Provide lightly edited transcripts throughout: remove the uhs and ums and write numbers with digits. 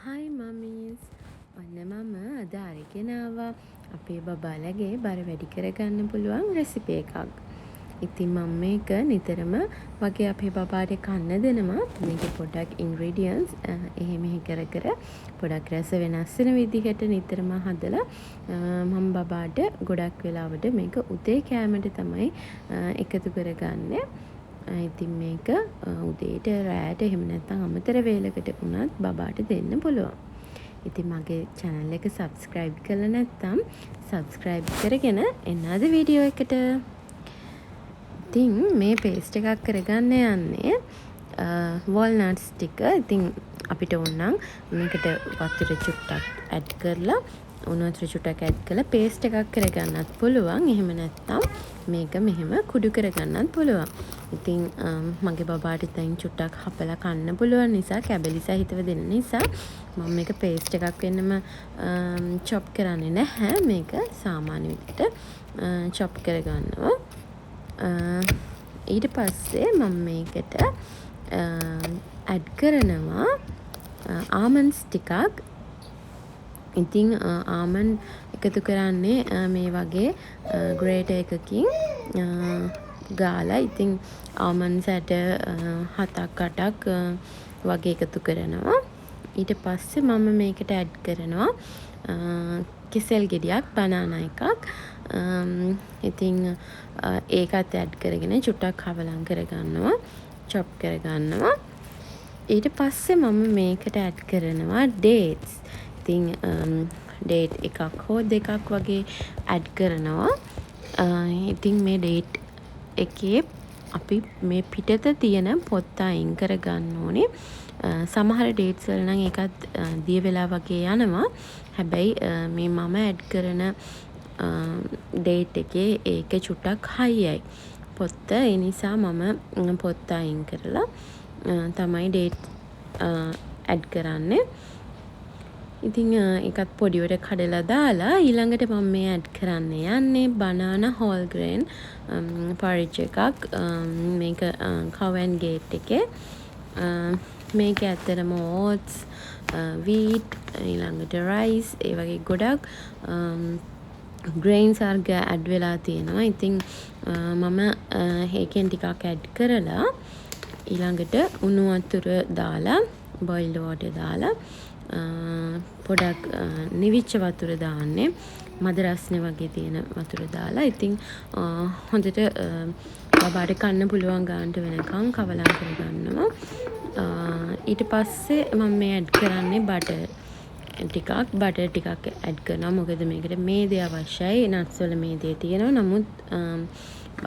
හයි මමීස් ඔන්න මම අද අරගෙන ආවා අපේ බබාලගේ බර වැඩි කරගන්න පුළුවන් රෙසිපි එකක්. ඉතින් මම මේක නිතරම වගේ අපේ බබාට කන්න දෙනවා. මේකේ පොඩ්ඩක් ඉන්ග්‍රීඩියන්ට්ස් එහෙ මෙහෙ කර පොඩ්ඩක් රස වෙනස් වෙන විදිහට නිතරම හදලා මම බබාට ගොඩක් වෙලාවට මේක උදේ කෑමට තමයි එකතු කරගන්නේ. ඉතින් මේක උදේට රෑට එහෙම නැත්නම් අමතර වේලකට වුණත් බබාට දෙන්න පුළුවන්. ඉතින් මගේ channel එක subscribe කරලා නැත්නම් subscribe කරගෙන එන්න අද වීඩියෝ එකට. ඉතින් මේ paste එකක් කරගන්න යන්නේ walnuts ටික. ඉතින් අපිට ඕන නම් මේකට වතුර චුට්ටක් add කරලා උණුතර චුට්ටක් add කරලා paste එකක් කරගන්නත් පුළුවන්. එහෙම නැත්නම් මේක මෙහෙම කුඩු කරගන්නත් පුළුවන්. ඉතින් මගේ බබාට දැන් චුට්ටක් හපලා කන්න පුළුවන් නිසා කැබලි සහිතව දෙන්න නිසා මම මේක paste එකක් වෙන්නම chop කරන්නේ නැහැ. මේක සාමාන්‍ය විදිහට chop කරගන්නවා. ඊට පස්සේ මම මේකට add කරනවා almonds ටිකක්. ඉතින් ආමන්ඩ් එකතු කරන්නේ මේ වගේ ග්‍රේටර් එකකින් ගාලා. ඉතින් ආමන්ඩ්ස් ඇට 7ක් 8ක් වගේ එකතු කරනවා. ඊට පස්සේ මම මේකට ඇඩ් කරනවා කෙසෙල් ගෙඩියක් බනානා එකක්. ඉතින් ඒකත් ඇඩ් කරගෙන චුට්ටක් හවලම් කරගන්නවා, chop කරගන්නවා. ඊට පස්සේ මම මේකට ඇඩ් කරනවා dates. ඉතින් date එකක් හෝ දෙකක් වගේ ඇඩ් කරනවා. ඉතින් මේ date එකේ අපි මේ පිටත තියෙන පොත්ත අයින් කරගන්න ඕනේ. සමහර dates වල නම් ඒකත් දිය වෙලා වගේ යනවා. හැබැයි මේ මම ඇඩ් කරන date එකේ ඒක චුට්ටක් හයියයි පොත්ත. ඒ නිසා මම පොත්ත අයින් කරලා තමයි date ඇඩ් කරන්නේ. ඉතින් ඒකත් පොඩිවට කඩලා දාලා ඊළඟට මම මේ ඇඩ් කරන්න යන්නේ banana whole grain porridge එකක්. මේක cow and gate එකේ. මේක ඇත්තටම oats, wheat, ඊළඟට rice ඒ වගේ ගොඩක් grains වර්ග ඇඩ් වෙලා තියෙනවා. ඉතින් මම ඒකෙන් ටිකක් ඇඩ් කරලා ඊළඟට උණු වතුර දාලා boiled water දාලා පොඩක් නිවිච්ච වතුර දාන්නේ. මද රස්නේ වගේ තියෙන වතුර දාලා. ඉතින් හොඳට බබාට කන්න පුළුවන් ගානට වෙනකන් කවලම් කරගන්නවා. ඊට පස්සේ මම මේ ඇඩ් කරන්නේ බටර් ටිකක්. බටර් ටිකක් ඇඩ් කරනවා. මොකද මේකට මේදේ අවශ්‍යයි. නට්ස් වල මේදේ තියෙනවා. නමුත්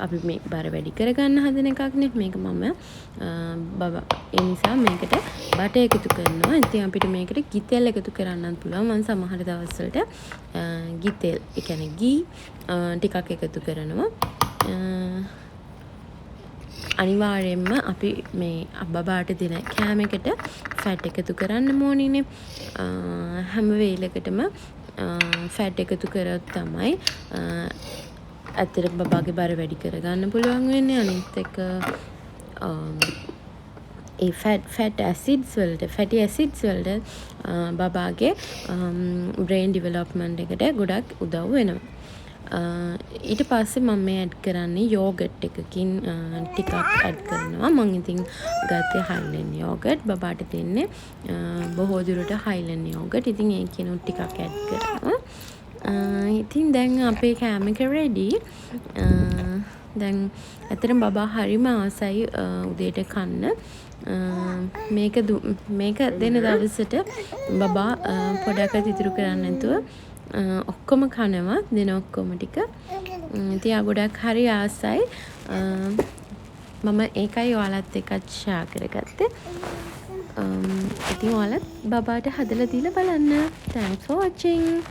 අපි මේ බර වැඩි කරගන්න හදන එකක් නේ මේක. මම ඒ නිසා මේකට බටර් එකතු කරනවා. ඉතින් අපිට මේකට ගිතෙල් එකතු කරන්නත් පුළුවන්. මම සමහර දවස්වලට ගිතෙල්, ඒ කියන්නේ ගී ටිකක් එකතු කරනවා. අනිවාර්යයෙන්ම අපි මේ බබාට දෙන කෑම එකට ෆැට් එකතු කරන්න ඕනිනේ. හැම වෙලකටම ෆැට් එකතු කරොත් තමයි ඇත්තට බබාගේ බර වැඩි කරගන්න පුළුවන් වෙන්නේ. අනිත් එක ඒ fatty acids වලට බබාගේ brain development එකට ගොඩක් උදව් වෙනවා. ඊට පස්සේ මම මේ ඇඩ් කරන්නේ යෝගට් එකකින් ටිකක් ඇඩ් කරනවා. මම ඉතින් ගත්තේ Highland yogurt. බබාට දෙන්නේ බොහෝ දුරට Highland yogurt. ඉතින් ඒකිනුත් ටිකක් ඇඩ් කරනවා. ඉතින් දැන් අපේ කෑම එක ready. දැන් ඇත්තටම බබා හරිම ආසයි උදේට කන්න. මේක දෙන දවසට බබා පොඩක්වත් ඉතුරු කරන්නේ නැතුව ඔක්කොම කනවා. දෙන ඔක්කොම ටික. ඉතින් ගොඩක් හරි ආසයි. මම ඒකයි ඔයාලත් එක්කත් ෂෙයා කරගත්තේ. ඉතින් ඔයාලත් බබාට හදලා දීලා බලන්න. Thanks for watching.